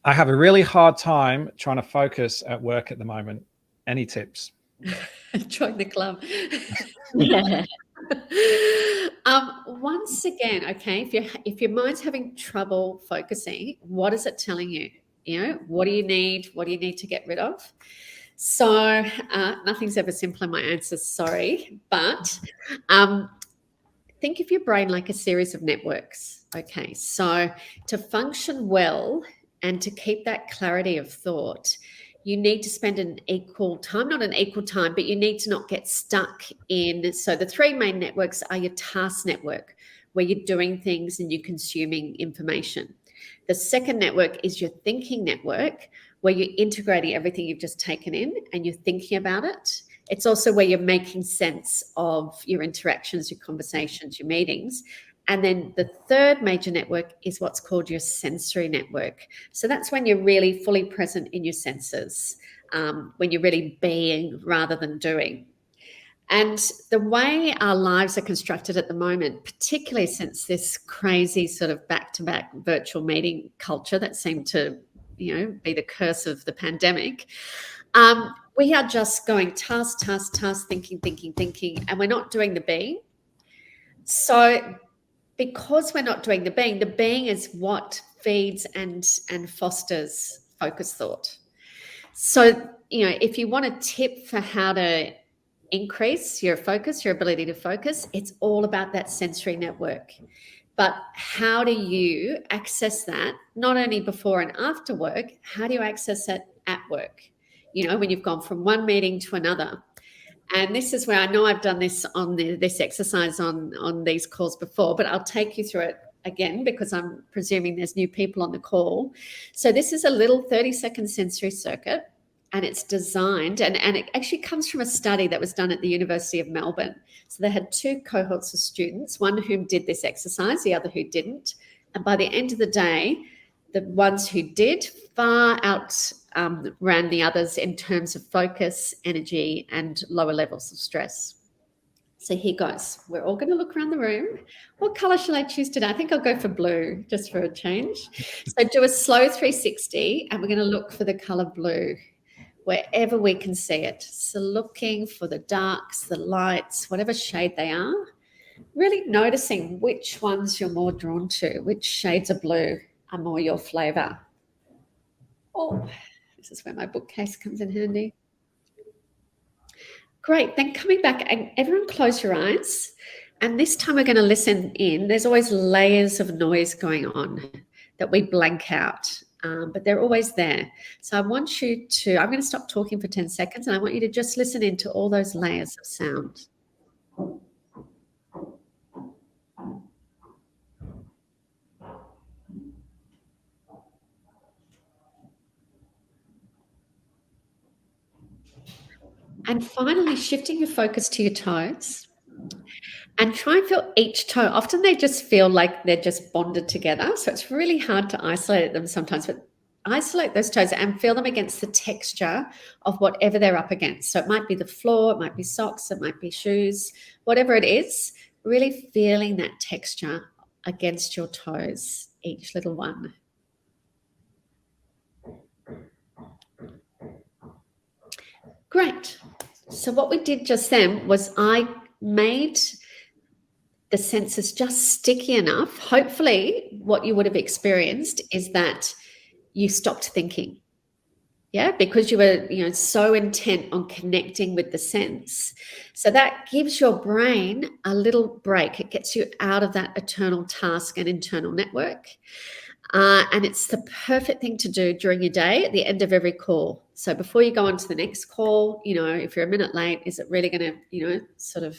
I have a really hard time trying to focus at work at the moment. Any tips? Join the club. Once again, okay, if your mind's having trouble focusing, what is it telling you? You know, what do you need? What do you need to get rid of? So nothing's ever simpler. My answer, sorry, but think of your brain like a series of networks. Okay, so to function well and to keep that clarity of thought, you need to spend an equal time, not an equal time, but you need to not get stuck in. So the three main networks are your task network, where you're doing things and you're consuming information. The second network is your thinking network, where you're integrating everything you've just taken in and you're thinking about it. It's also where you're making sense of your interactions, your conversations, your meetings. And then the third major network is what's called your sensory network. So that's when you're really fully present in your senses, when you're really being rather than doing. And the way our lives are constructed at the moment, particularly since this crazy sort of back-to-back virtual meeting culture that seemed to, be the curse of the pandemic, we are just going task, thinking, and we're not doing the being. So because we're not doing the being is what feeds and fosters focused thought. So, if you want a tip for how to increase your focus, your ability to focus, it's all about that sensory network. But how do you access that, not only before and after work, how do you access it at work? When you've gone from one meeting to another. And this is where I know I've done this on this exercise on these calls before, but I'll take you through it again because I'm presuming there's new people on the call. So this is a little 30-second sensory circuit, and it's designed, and it actually comes from a study that was done at the University of Melbourne. So they had two cohorts of students, one whom did this exercise, the other who didn't. And by the end of the day, the ones who did far outran the others in terms of focus, energy, and lower levels of stress. So here goes. We're all going to look around the room. What colour shall I choose today? I think I'll go for blue, just for a change. So do a slow 360, and we're going to look for the colour blue wherever we can see it. So looking for the darks, the lights, whatever shade they are, really noticing which ones you're more drawn to, which shades of blue are more your flavour. Oh, this is where my bookcase comes in handy. Great. Then coming back, and everyone close your eyes. And this time we're going to listen in. There's always layers of noise going on that we blank out, but they're always there. So I want you to, I'm going to stop talking for 10 seconds, and I want you to just listen into all those layers of sound. And finally, shifting your focus to your toes, and try and feel each toe. Often they just feel like they're just bonded together. So it's really hard to isolate them sometimes, but isolate those toes and feel them against the texture of whatever they're up against. So it might be the floor, it might be socks, it might be shoes, whatever it is, really feeling that texture against your toes, each little one. Great. So what we did just then was I made the senses just sticky enough. Hopefully what you would have experienced is that you stopped thinking. Yeah, because you were, so intent on connecting with the sense. So that gives your brain a little break. It gets you out of that eternal task and internal network. And it's the perfect thing to do during your day at the end of every call. So before you go on to the next call, if you're a minute late, is it really going to, sort of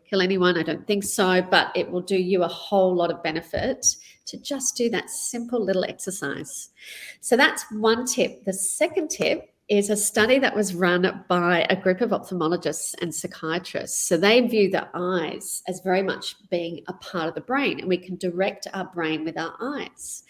kill anyone? I don't think so, but it will do you a whole lot of benefit to just do that simple little exercise. So that's one tip. The second tip is a study that was run by a group of ophthalmologists and psychiatrists. So they view the eyes as very much being a part of the brain, and we can direct our brain with our eyes.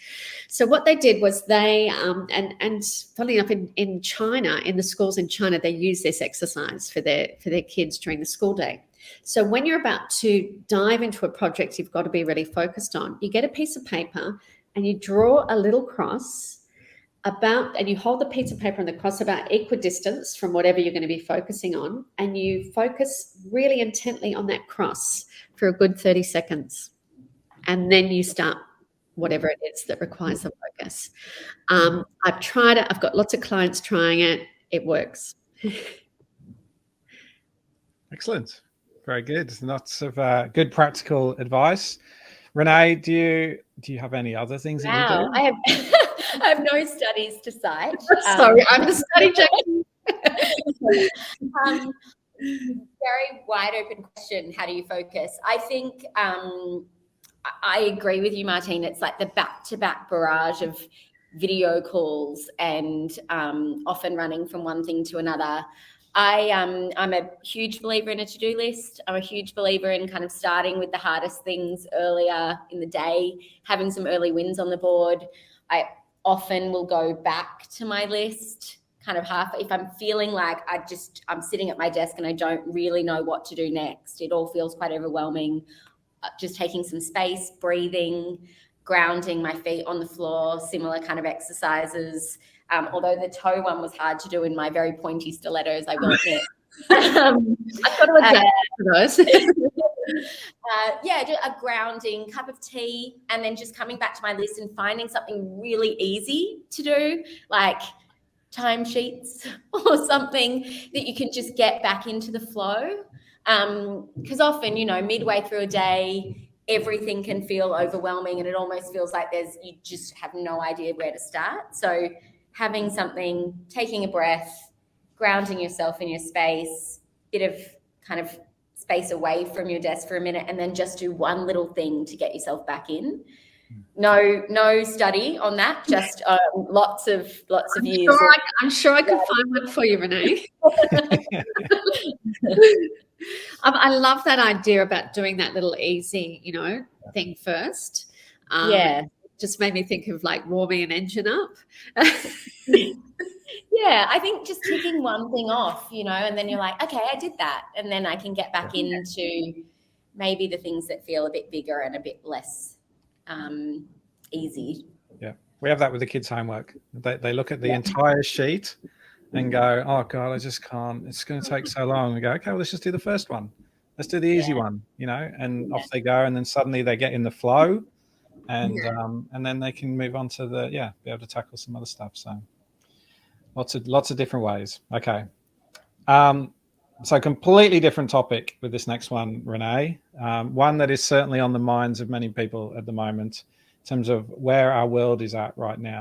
So what they did was they, and funnily enough, in China, in the schools in China, they use this exercise for their kids during the school day. So when you're about to dive into a project you've got to be really focused on, you get a piece of paper and you draw a little cross and you hold the piece of paper and the cross about equidistance from whatever you're going to be focusing on, and you focus really intently on that cross for a good 30 seconds. And then you start whatever it is that requires the focus. I've tried it. I've got lots of clients trying it. It works. Excellent. Very good. Lots of good practical advice. Renee, do you have any other things that you do? I have no studies to cite. Sorry, I'm the study junkie. Very wide open question. How do you focus? I think I agree with you, Martine. It's like the back-to-back barrage of video calls and often running from one thing to another. I'm a huge believer in a to-do list. I'm a huge believer in kind of starting with the hardest things earlier in the day, having some early wins on the board. I often will go back to my list kind of half if I'm feeling like I'm sitting at my desk and I don't really know what to do next. It all feels quite overwhelming. Just taking some space, breathing, grounding my feet on the floor, similar kind of exercises. Although the toe one was hard to do in my very pointy stilettos, I will admit. I've got to adapt to those. Just a grounding cup of tea, and then just coming back to my list and finding something really easy to do, like timesheets or something that you can just get back into the flow. Because often, midway through a day, everything can feel overwhelming and it almost feels like you just have no idea where to start. So having something, taking a breath, grounding yourself in your space, bit of kind of space away from your desk for a minute, and then just do one little thing to get yourself back in. No study on that, just lots of years. I'm sure I can find one for you, Renee. I love that idea about doing that little easy, thing first. Just made me think of like warming an engine up. Yeah, I think just ticking one thing off, and then you're like, okay, I did that. And then I can get back into maybe the things that feel a bit bigger and a bit less easy. Yeah, we have that with the kids' homework. They look at the entire sheet and go, oh God, I just can't. It's going to take so long. We go, okay, well, let's just do the first one. Let's do the easy one, and off they go. And then suddenly they get in the flow. And then they can move on to be able to tackle some other stuff. So lots of different ways. Okay. So completely different topic with this next one, Renee. One that is certainly on the minds of many people at the moment in terms of where our world is at right now.